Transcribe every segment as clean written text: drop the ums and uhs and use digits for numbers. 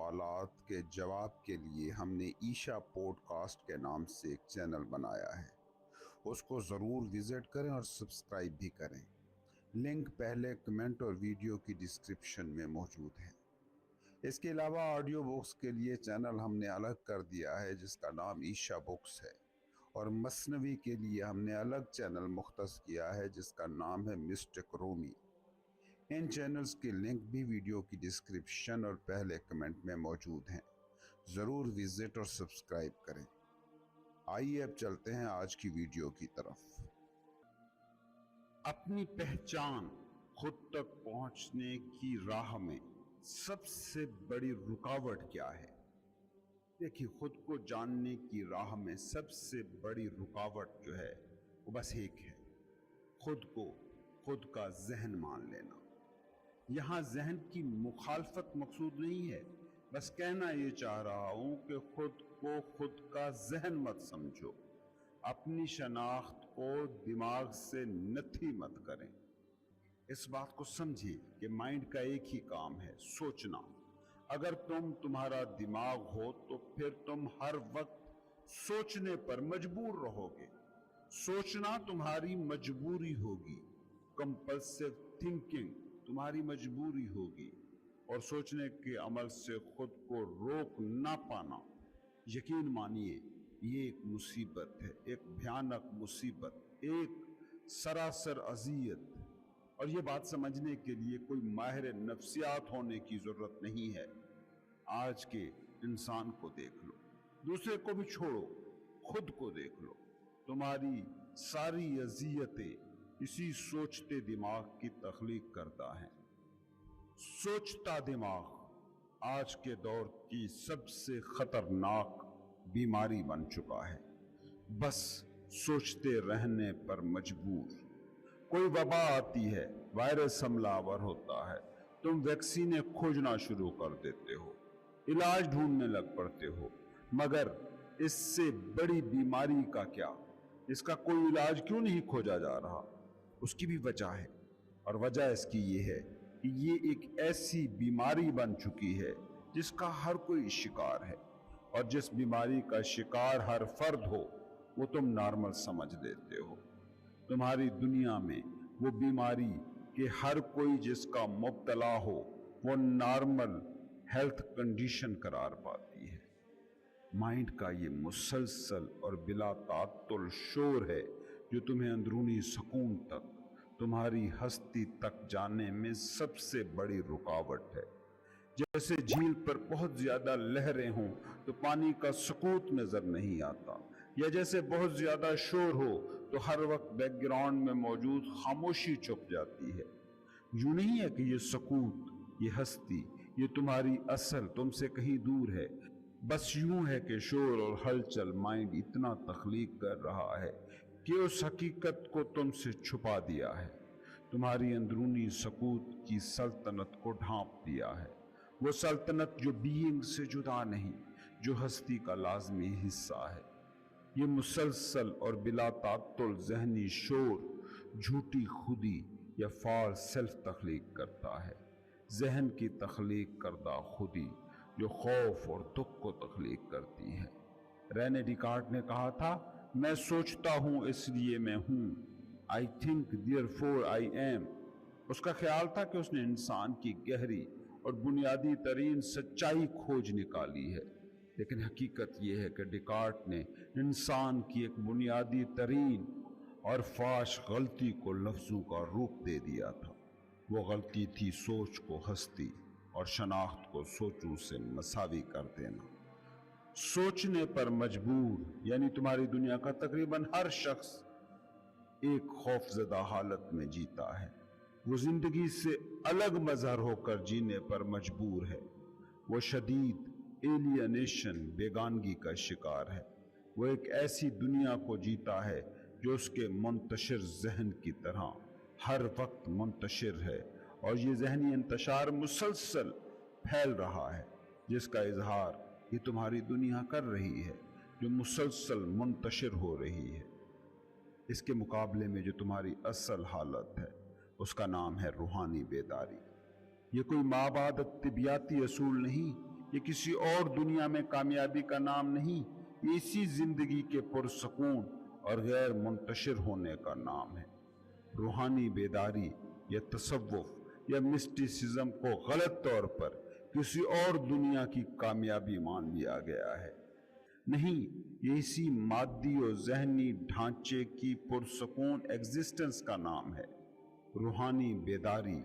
سوالات کے جواب کے لیے ہم نے عیشا پوڈ کاسٹ کے نام سے ایک چینل بنایا ہے۔ اس کو ضرور وزٹ کریں اور سبسکرائب بھی کریں۔ لنک پہلے کمنٹ اور ویڈیو کی ڈسکرپشن میں موجود ہے۔ اس کے علاوہ آڈیو بکس کے لیے چینل ہم نے الگ کر دیا ہے جس کا نام عیشا بکس ہے، اور مثنوی کے لیے ہم نے الگ چینل مختص کیا ہے جس کا نام ہے مسٹک رومی۔ ان چینلز کے لنک بھی ویڈیو کی ڈسکرپشن اور پہلے کمنٹ میں موجود ہیں، ضرور وزٹ اور سبسکرائب کریں۔ آئیے اب چلتے ہیں آج کی ویڈیو کی طرف۔ اپنی پہچان خود تک پہنچنے کی راہ میں سب سے بڑی رکاوٹ کیا ہے؟ دیکھیے، خود کو جاننے کی راہ میں سب سے بڑی رکاوٹ جو ہے وہ بس ایک ہے، خود کو خود کا ذہن مان لینا۔ یہاں ذہن کی مخالفت مقصود نہیں ہے، بس کہنا یہ چاہ رہا ہوں کہ خود کو خود کا ذہن مت سمجھو، اپنی شناخت کو دماغ سے نتھی مت کریں۔ اس بات کو سمجھیں کہ مائنڈ کا ایک ہی کام ہے، سوچنا۔ اگر تمہارا دماغ ہو تو پھر تم ہر وقت سوچنے پر مجبور رہو گے۔ سوچنا تمہاری مجبوری ہوگی، کمپلسیو تھنکنگ تمہاری مجبوری ہوگی، اور سوچنے کے عمل سے خود کو روک نہ پانا، یقین مانیے یہ ایک مصیبت ہے، ایک بھیانک مصیبت، ایک سراسر اذیت۔ اور یہ بات سمجھنے کے لیے کوئی ماہر نفسیات ہونے کی ضرورت نہیں ہے۔ آج کے انسان کو دیکھ لو، دوسرے کو بھی چھوڑو، خود کو دیکھ لو۔ تمہاری ساری اذیتیں اسی سوچتے دماغ کی تخلیق کرتا ہے۔ سوچتا دماغ آج کے دور کی سب سے خطرناک بیماری بن چکا ہے، بس سوچتے رہنے پر مجبور۔ کوئی وبا آتی ہے، وائرس حملہ آور ہوتا ہے، تم ویکسینیں کھوجنا شروع کر دیتے ہو، علاج ڈھونڈنے لگ پڑتے ہو، مگر اس سے بڑی بیماری کا کیا؟ اس کا کوئی علاج کیوں نہیں کھوجا جا رہا؟ اس کی بھی وجہ ہے، اور وجہ اس کی یہ ہے کہ یہ ایک ایسی بیماری بن چکی ہے جس کا ہر کوئی شکار ہے، اور جس بیماری کا شکار ہر فرد ہو وہ تم نارمل سمجھ لیتے ہو۔ تمہاری دنیا میں وہ بیماری کہ ہر کوئی جس کا مبتلا ہو وہ نارمل ہیلتھ کنڈیشن قرار پاتی ہے۔ مائنڈ کا یہ مسلسل اور بلا تعطل شور ہے جو تمہیں اندرونی سکون تک، تمہاری ہستی تک جانے میں سب سے بڑی رکاوٹ ہے۔ جیسے جھیل پر بہت زیادہ لہریں ہوں تو پانی کا سکوت نظر نہیں آتا، یا جیسے بہت زیادہ شور ہو تو ہر وقت بیک گراؤنڈ میں موجود خاموشی چھپ جاتی ہے۔ یوں نہیں ہے کہ یہ سکوت، یہ ہستی، یہ تمہاری اصل تم سے کہیں دور ہے، بس یوں ہے کہ شور اور ہلچل مائنڈ اتنا تخلیق کر رہا ہے کہ اس حقیقت کو تم سے چھپا دیا ہے، تمہاری اندرونی سکوت کی سلطنت کو ڈھانپ دیا ہے۔ وہ سلطنت جو بینگ سے جدا نہیں، جو ہستی کا لازمی حصہ ہے۔ یہ مسلسل اور بلا تعطل ذہنی شور جھوٹی خودی یا فالس سیلف تخلیق کرتا ہے، ذہن کی تخلیق کردہ خودی جو خوف اور دکھ کو تخلیق کرتی ہے۔ رینے ڈیکارٹ نے کہا تھا، میں سوچتا ہوں اس لیے میں ہوں، I think therefore I am۔ اس کا خیال تھا کہ اس نے انسان کی گہری اور بنیادی ترین سچائی کھوج نکالی ہے، لیکن حقیقت یہ ہے کہ ڈیکارٹ نے انسان کی ایک بنیادی ترین اور فاش غلطی کو لفظوں کا روپ دے دیا تھا۔ وہ غلطی تھی سوچ کو ہستی اور شناخت کو سوچوں سے مساوی کر دینا۔ سوچنے پر مجبور یعنی تمہاری دنیا کا تقریباً ہر شخص ایک خوفزدہ حالت میں جیتا ہے، وہ زندگی سے الگ مظہر ہو کر جینے پر مجبور ہے، وہ شدید ایلینیشن بیگانگی کا شکار ہے، وہ ایک ایسی دنیا کو جیتا ہے جو اس کے منتشر ذہن کی طرح ہر وقت منتشر ہے، اور یہ ذہنی انتشار مسلسل پھیل رہا ہے، جس کا اظہار یہ تمہاری دنیا کر رہی ہے، جو مسلسل منتشر ہو رہی ہے۔ اس کے مقابلے میں جو تمہاری اصل حالت ہے اس کا نام ہے روحانی بیداری۔ یہ کوئی مابعد طبیاتی اصول نہیں، یہ کسی اور دنیا میں کامیابی کا نام نہیں، یہ اسی زندگی کے پرسکون اور غیر منتشر ہونے کا نام ہے۔ روحانی بیداری یا تصوف یا مسٹیسزم کو غلط طور پر کسی اور دنیا کی کامیابی مان لیا گیا ہے۔ نہیں، یہ اسی مادی اور ذہنی ڈھانچے کی پرسکون ایگزسٹنس کا نام ہے۔ روحانی بیداری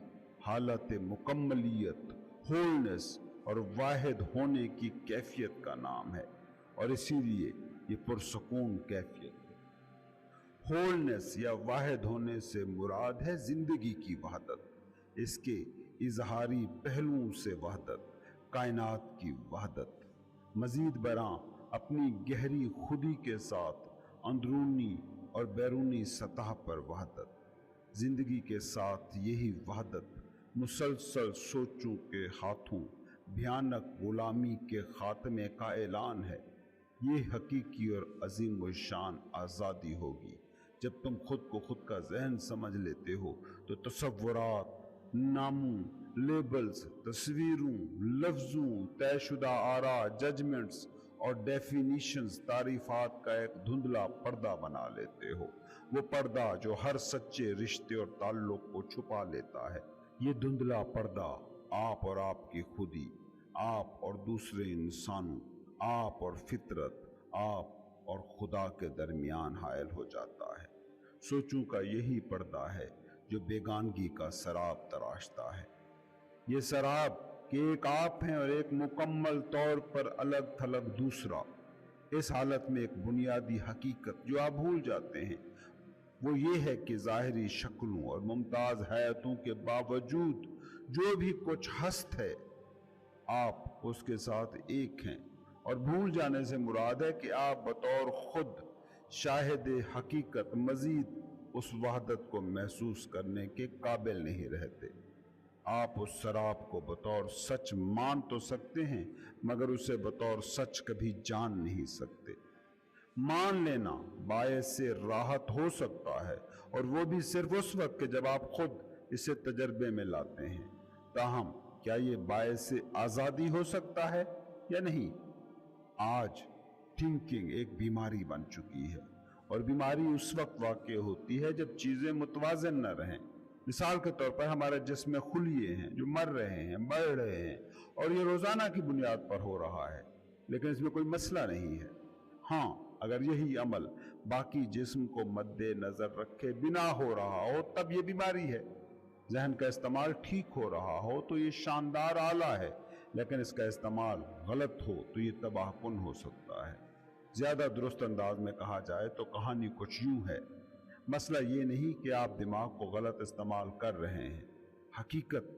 حالت مکملیت، ہولنس اور واحد ہونے کی کیفیت کا نام ہے، اور اسی لیے یہ پرسکون کیفیت ہے۔ ہولنس یا واحد ہونے سے مراد ہے زندگی کی وحدت، اس کے اظہاری پہلوؤں سے وحدت، کائنات کی وحدت، مزید برآں اپنی گہری خودی کے ساتھ اندرونی اور بیرونی سطح پر وحدت۔ زندگی کے ساتھ یہی وحدت مسلسل سوچوں کے ہاتھوں بھیانک غلامی کے خاتمے کا اعلان ہے۔ یہ حقیقی اور عظیم الشان آزادی ہوگی جب تم خود کو خود کا ذہن سمجھ لیتے ہو تو تصورات، ناموں، لیبلز، تصویروں، لفظوں، طے شدہ آراء، ججمنٹس اور ڈیفینیشنز، تعریفات کا ایک دھندلا پردہ بنا لیتے ہو، وہ پردہ جو ہر سچے رشتے اور تعلق کو چھپا لیتا ہے۔ یہ دھندلا پردہ آپ اور آپ کی خودی، آپ اور دوسرے انسانوں، آپ اور فطرت، آپ اور خدا کے درمیان حائل ہو جاتا ہے۔ سوچوں کا یہی پردہ ہے جو بیگانگی کا سراب تراشتا ہے۔ یہ سراب کہ ایک آپ ہیں اور ایک مکمل طور پر الگ تھلگ دوسرا۔ اس حالت میں ایک بنیادی حقیقت جو آپ بھول جاتے ہیں وہ یہ ہے کہ ظاہری شکلوں اور ممتاز حیاتوں کے باوجود جو بھی کچھ ہست ہے، آپ اس کے ساتھ ایک ہیں، اور بھول جانے سے مراد ہے کہ آپ بطور خود شاہد حقیقت مزید اس وحدت کو محسوس کرنے کے قابل نہیں رہتے۔ آپ اس سراب کو بطور سچ مان تو سکتے ہیں مگر اسے بطور سچ کبھی جان نہیں سکتے۔ مان لینا باعث راحت ہو سکتا ہے، اور وہ بھی صرف اس وقت کہ جب آپ خود اسے تجربے میں لاتے ہیں۔ تاہم کیا یہ باعث آزادی ہو سکتا ہے یا نہیں؟ آج تھنکنگ ایک بیماری بن چکی ہے، اور بیماری اس وقت واقع ہوتی ہے جب چیزیں متوازن نہ رہیں۔ مثال کے طور پر ہمارے جسم میں خلیے ہیں جو مر رہے ہیں، بڑھ رہے ہیں، اور یہ روزانہ کی بنیاد پر ہو رہا ہے، لیکن اس میں کوئی مسئلہ نہیں ہے۔ ہاں، اگر یہی عمل باقی جسم کو مد نظر رکھے بنا ہو رہا ہو تب یہ بیماری ہے۔ ذہن کا استعمال ٹھیک ہو رہا ہو تو یہ شاندار آلہ ہے، لیکن اس کا استعمال غلط ہو تو یہ تباہ کن ہو سکتا ہے۔ زیادہ درست انداز میں کہا جائے تو کہانی کچھ یوں ہے۔ مسئلہ یہ نہیں کہ آپ دماغ کو غلط استعمال کر رہے ہیں، حقیقت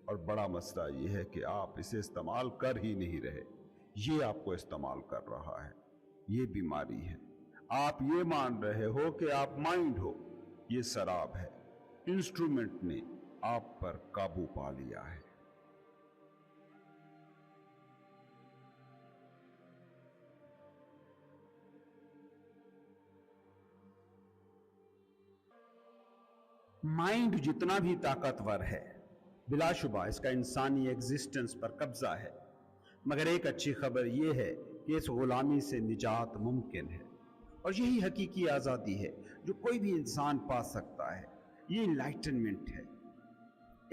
اور بڑا مسئلہ یہ ہے کہ آپ اسے استعمال کر ہی نہیں رہے، یہ آپ کو استعمال کر رہا ہے۔ یہ بیماری ہے۔ آپ یہ مان رہے ہو کہ آپ مائنڈ ہو، یہ سراب ہے۔ انسٹرومنٹ نے آپ پر قابو پا لیا ہے۔ مائنڈ جتنا بھی طاقتور ہے، بلا شبہ اس کا انسانی ایگزسٹنس پر قبضہ ہے، مگر ایک اچھی خبر یہ ہے کہ اس غلامی سے نجات ممکن ہے، اور یہی حقیقی آزادی ہے جو کوئی بھی انسان پا سکتا ہے۔ یہ انلائٹنمنٹ ہے۔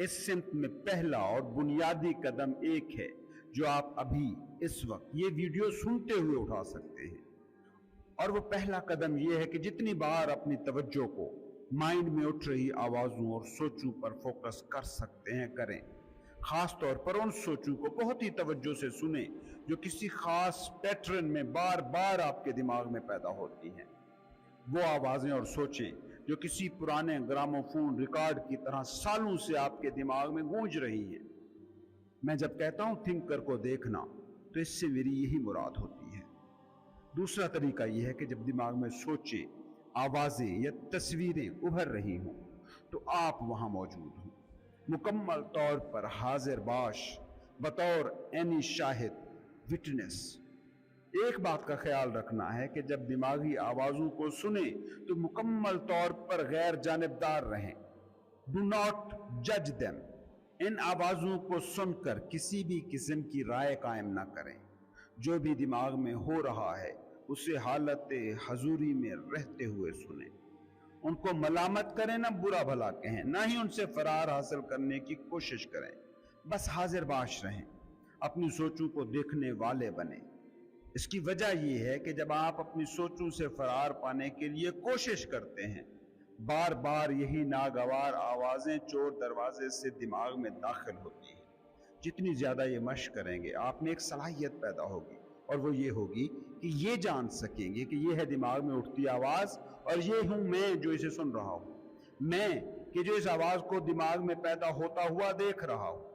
اس سمت میں پہلا اور بنیادی قدم ایک ہے جو آپ ابھی اس وقت یہ ویڈیو سنتے ہوئے اٹھا سکتے ہیں، اور وہ پہلا قدم یہ ہے کہ جتنی بار اپنی توجہ کو مائنڈ میں اٹھ رہی آوازوں اور سوچوں پر فوکس کر سکتے ہیں کریں۔ خاص طور پر ان سوچوں کو بہت ہی توجہ سے سنیں جو کسی خاص پیٹرن میں بار بار آپ کے دماغ میں پیدا ہوتی ہیں۔ وہ آوازیں اور سوچیں جو کسی پرانے گراموفون ریکارڈ کی طرح سالوں سے آپ کے دماغ میں گونج رہی ہیں۔ میں جب کہتا ہوں تھنکر کو دیکھنا تو اس سے میری یہی مراد ہوتی ہے۔ دوسرا طریقہ یہ ہے کہ جب دماغ میں سوچیں، آوازیں یا تصویریں ابھر رہی ہوں تو آپ وہاں موجود ہوں، مکمل طور پر حاضر باش، بطور عینی شاہد، وٹنس۔ ایک بات کا خیال رکھنا ہے کہ جب دماغی آوازوں کو سنیں تو مکمل طور پر غیر جانبدار رہیں۔ Do not judge them. इन आवाज़ों को सुनकर किसी भी किस्म की राय कायम ना करें। जो भी दिमाग में हो रहा है उसे हालत हजूरी में रहते हुए सुने। उनको मलामत करें ना बुरा भला कहें, ना ही उनसे फरार हासिल करने की कोशिश करें। बस हाजिर बाश रहें, अपनी सोचों को देखने वाले बने। इसकी वजह यह है कि जब आप अपनी सोचों से फरार पाने के लिए कोशिश करते हैं, बार बार यही नागवार आवाज़ें चोर दरवाजे से दिमाग में दाखिल होती हैं। जितनी ज़्यादा ये मशक करेंगे, आप में एक सलाहियत पैदा होगी, और वो ये होगी कि ये जान सकेंगे कि ये है दिमाग में उठती आवाज़ और ये हूँ मैं जो इसे सुन रहा हूँ। मैं कि जो इस आवाज़ को दिमाग में पैदा होता हुआ देख रहा हूँ।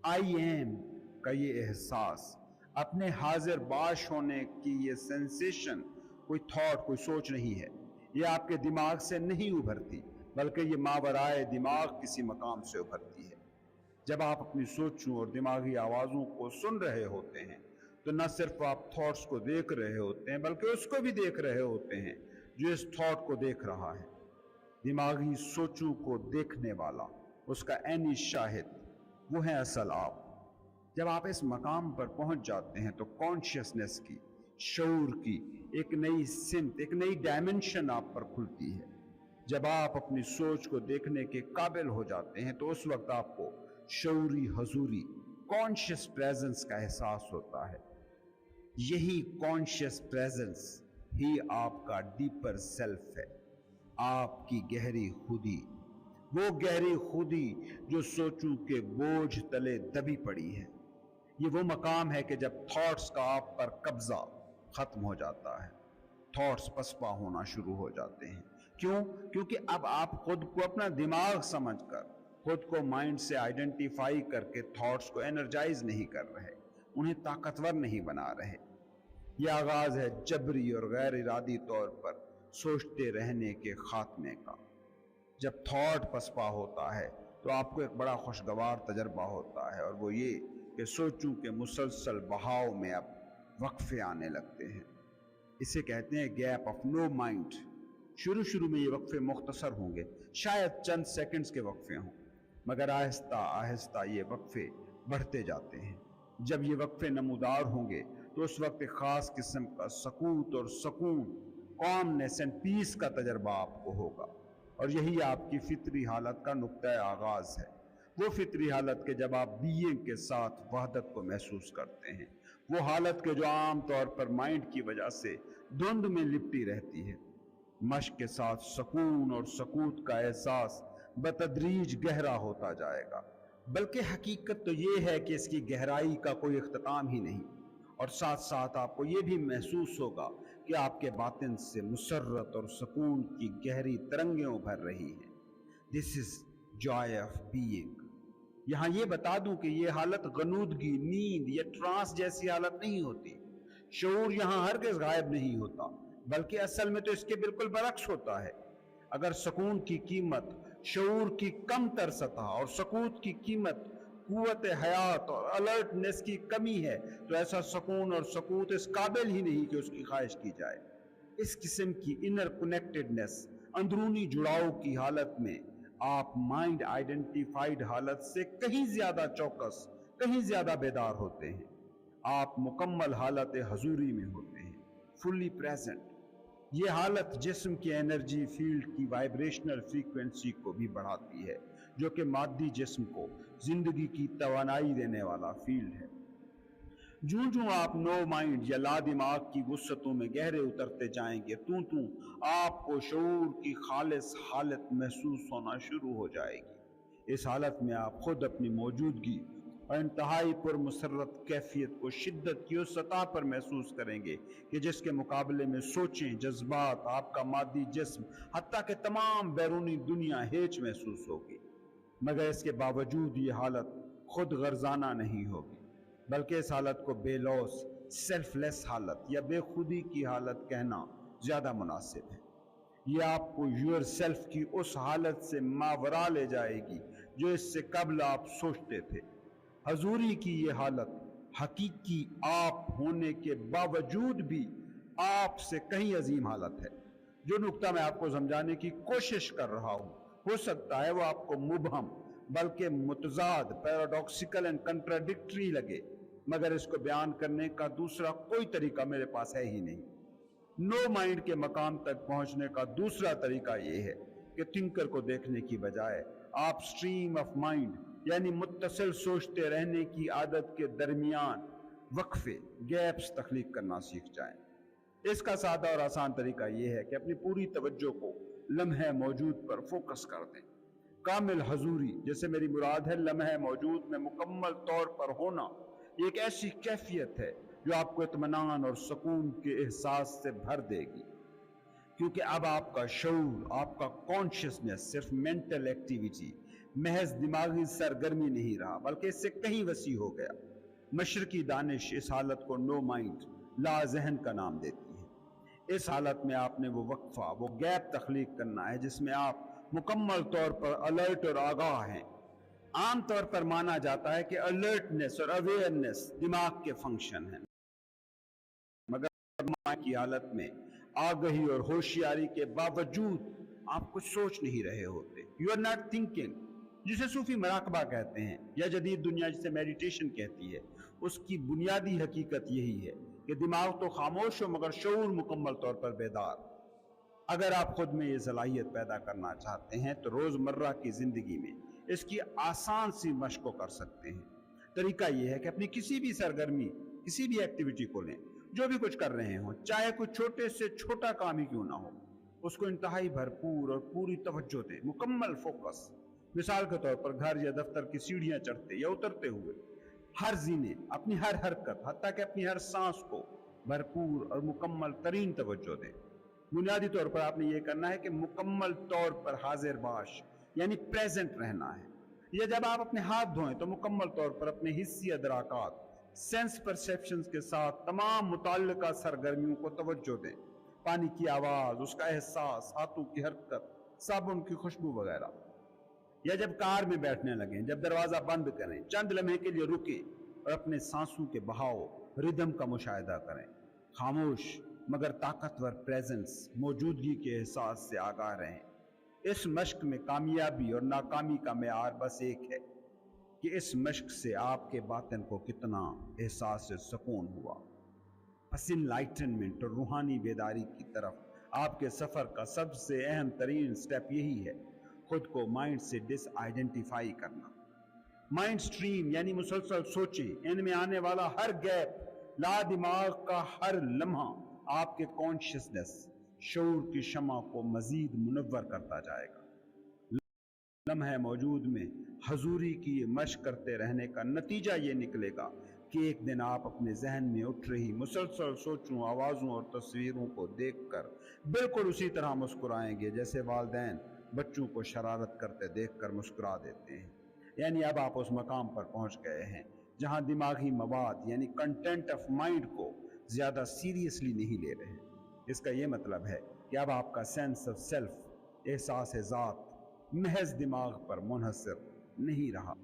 आई एम का ये एहसास, अपने हाजिर बाश होने की ये सेंसेशन कोई थॉट, कोई सोच नहीं है। ये आपके दिमाग से नहीं उभरती, बल्कि ये मावराए दिमाग किसी मकाम से उभरती है। जब आप अपनी सोचों और दिमागी आवाज़ों को सुन रहे होते हैं तो न सिर्फ आप थॉट्स को देख रहे होते हैं, बल्कि उसको भी देख रहे होते हैं जो इस थॉट को देख रहा है। दिमागी सोचों को देखने वाला, उसका ऐनी शाहिद, वो है असल आप। जब आप इस मकाम पर पहुंच जाते हैं तो कॉन्शियसनेस की, शऊर की एक नई सिमत, एक नई डायमेंशन आप पर खुलती है। जब आप अपनी सोच को देखने के काबिल हो जाते हैं तो उस वक्त आपको शऊरी हजूरी, कॉन्शियस प्रेजेंस का एहसास होता है। यही कॉन्शियस प्रेजेंस ही आपका डीपर सेल्फ है, आपकी गहरी खुदी, वो गहरी खुदी जो सोचों के बोझ तले दबी पड़ी है। ये वो मकाम है कि जब थॉट्स का आप पर कब्जा खत्म हो जाता है, थॉट्स पसपा होना शुरू हो जाते हैं। क्यों? क्योंकि अब आप खुद को अपना दिमाग समझकर, खुद को माइंड से आइडेंटिफाई करके थॉट्स को एनर्जाइज नहीं कर रहे, उन्हें ताकतवर नहीं बना रहे। यह आगाज है जबरी और गैर इरादी तौर पर सोचते रहने के खात्मे का। जब थॉट पसपा होता है तो आपको एक बड़ा खुशगवार तजर्बा होता है, और वो ये कि सोचों के मुसलसल बहाव में अब वक्फे आने लगते हैं। इसे कहते हैं गैप ऑफ नो माइंड। शुरू में ये वक्फे मुख्तसर होंगे, शायद चंद सेकंड्स के वक्फे हों, मगर आहिस्ता आहिस्ता ये वक्फे बढ़ते जाते हैं। जब ये वक्फे नमूदार होंगे तो उस वक्त एक खास किस्म का सकूत और सकून, कॉमनेस एंड पीस का तजर्बा आपको होगा, और यही आपकी फितरी हालत का नुक्ता आगाज है। वो फितरी हालत के जब आप बीइंग के साथ वहदत को महसूस करते हैं, वो हालत के जो आम तौर पर माइंड की वजह से धुंध में लिपटी रहती है। मश्क के साथ सकून और सकूत का एहसास बतदरीज गहरा होता जाएगा, बल्कि हकीकत तो ये है कि इसकी गहराई का कोई इख्तिताम ही नहीं, और साथ साथ आपको ये भी महसूस होगा कि आपके बातिन से मुसर्रत और सुकून की गहरी तरंगें उभर रही हैं। This is Joy of being. यहाँ ये बता दूं कि ये हालत गनूदगी, नींद या ट्रांस जैसी हालत नहीं होती। शऊर यहाँ हरगिज़ गायब नहीं होता, बल्कि असल में तो इसके बिल्कुल बरक्स होता है। अगर सुकून की कीमत शऊर की कम तर सतह और सकूत की कीमत कुव्वत हयात और अलर्टनेस की कमी है, तो ऐसा सुकून और सकूत इस काबिल ही नहीं कि उसकी ख्वाहिश की जाए। इस किस्म की इनर कनेक्टेडनेस, अंदरूनी जुड़ाव की हालत में आप माइंड आइडेंटिफाइड हालत से कहीं ज्यादा चौकस, कहीं ज्यादा बेदार होते हैं। आप मुकम्मल हालत हजूरी में होते हैं, फुल्ली प्रेजेंट। ये हालत जिस्म की एनर्जी फील्ड की वाइब्रेशनल फ्रीक्वेंसी को भी बढ़ाती है, जो कि मादी जिस्म को जिंदगी की तवानाई देने वाला फील्ड है। जूं आप नो माइंड या ला दिमाग की वुसअतों में गहरे उतरते जाएंगे, तू आपको शऊर की खालिस हालत महसूस होना शुरू हो जाएगी। इस हालत में आप खुद अपनी मौजूदगी और इंतहाई पुरमसरत कैफियत को शिद्दत की उस सतह पर महसूस करेंगे कि जिसके मुकाबले में सोचें, जज्बात, आपका मादी जिस्म, हत्ता के तमाम बैरूनी दुनिया हेच महसूस होगी। मगर इसके बावजूद ये हालत खुद गर्जाना नहीं होगी, बल्कि इस हालत को बेलौस, सेल्फलेस हालत या बेखुदी की हालत कहना ज्यादा मुनासिब है। ये आपको यूर सेल्फ की उस हालत से मावरा ले जाएगी जो इससे कबल आप सोचते थे। हजूरी की ये हालत हकीकी आप होने के बावजूद भी आपसे कहीं अजीम हालत है। जो नुक्ता मैं आपको समझाने की कोशिश कर रहा हूं, हो सकता है वो आपको मुबहम, बल्कि मुतजाद, पैराडॉक्सिकल एंड कंट्राडिक्टरी लगे, मगर इसको बयान करने का दूसरा कोई तरीका मेरे पास है ही नहीं। नो माइंड के मकाम तक पहुंचने का दूसरा तरीका यह है कि थिंकर को देखने की बजाय आप स्ट्रीम ऑफ माइंड यानी मुत्तसिल सोचते रहने की आदत के दरमियान वक्फे, गैप्स तख्लीक करना सीख जाएं। इसका सादा और आसान तरीका यह है कि अपनी पूरी तवज्जो को लम्हे मौजूद पर फोकस कर दें। कामिल हजूरी, जैसे मेरी मुराद है लम्हे मौजूद में मुकम्मल तौर पर होना, एक ऐसी कैफियत है जो आपको इत्मीनान और सुकून के एहसास से भर देगी, क्योंकि अब आपका शऊर, आपका कॉन्शियसनेस सिर्फ मेंटल एक्टिविटी, महज दिमागी सरगर्मी नहीं रहा, बल्कि इससे कहीं वसी हो गया। मशरकी दानिश इस हालत को नो माइंड, ला ज़हन का नाम देती है। इस हालत में आपने वो वक्फा, वो गैप तख्लीक करना है जिसमें आप मुकम्मल तौर पर अलर्ट और आगाह हैं। आम तौर पर माना जाता है कि अलर्टनेस और अवेयरनेस दिमाग के फंक्शन हैं, मगर माइंड की हालत में आगही और होशियारी के बावजूद आप कुछ सोच नहीं रहे होते। यू आर नॉट थिंकिंग, जिसे सूफी मराकबा कहते हैं या जदीद दुनिया जिसे मेडिटेशन कहती है। उसकी बुनियादी हकीकत यही है कि दिमाग तो खामोश हो मगर शऊर मुकम्मल तौर पर बेदार। अगर आप खुद में ये सलाहियत पैदा करना चाहते हैं तो रोजमर्रा की जिंदगी में इसकी आसान सी मशक को कर सकते हैं। तरीका यह है कि अपनी किसी भी सरगर्मी, किसी भी एक्टिविटी को लें, जो भी कुछ कर रहे हो, चाहे कुछ छोटे से छोटा काम ही क्यों ना हो, उसको इंतहाई भरपूर और पूरी तवज्जो दें, मुकम्मल फोकस। मिसाल के तौर पर घर या दफ्तर की सीढ़ियां चढ़ते या उतरते हुए हर जीने, अपनी हर हरकत, हत्ता कि अपनी हर सांस को भरपूर और मुकम्मल तरीन तवज्जो दें। बुनियादी तौर पर आपने ये करना है कि मुकम्मल तौर पर हाजिर बाश यानी प्रेजेंट रहना है। या जब आप अपने हाथ धोएं तो मुकम्मल तौर पर अपने हिस्सी अदराकात, सेंस परसेप्शंस के साथ तमाम मुताल्लिका सरगर्मियों को तवज्जो दें। पानी की आवाज, उसका एहसास, हाथों की हरकत, साबुन की खुशबू वगैरह। या जब कार में बैठने लगें, जब दरवाजा बंद करें, चंद लम्हे के लिए रुके और अपने सांसों के बहाव, रिदम का मुशाहिदा करें। खामोश मगर ताकतवर प्रेजेंस, मौजूदगी के एहसास से आगाह रहें। इस मश्क में कामयाबी और नाकामी का मेयार बस एक है कि इस मश्क से आपके बातिन को कितना एहसास सुकून हुआ। बस इनलाइटनमेंट और रूहानी बेदारी की तरफ आपके सफ़र का सबसे अहम तरीन स्टेप यही है, खुद को माइंड से डिस आइडेंटिफाई करना। माइंड स्ट्रीम यानी मुसलसल सोचें, इनमें आने वाला हर गैप, ला दिमाग का हर लम्हा आपके कॉन्शियसनेस, शऊर की शमा को मजीद मुनव्वर करता जाएगा। लम्हे मौजूद में हजूरी की मशक करते रहने का नतीजा ये निकलेगा कि एक दिन आप अपने जहन में उठ रही मुसलसल सोचों, आवाज़ों और तस्वीरों को देखकर बिल्कुल उसी तरह मुस्कुराएंगे जैसे वालिदैन बच्चों को शरारत करते देखकर मुस्कुरा देते हैं। यानी अब आप उस मकाम पर पहुंच गए हैं जहां दिमागी मवाद यानी कंटेंट ऑफ माइंड को ज़्यादा सीरियसली नहीं ले रहे। इसका ये मतलब है कि अब आपका सेंस ऑफ सेल्फ, एहसास ज़ात महज दिमाग पर मुनहसर नहीं रहा।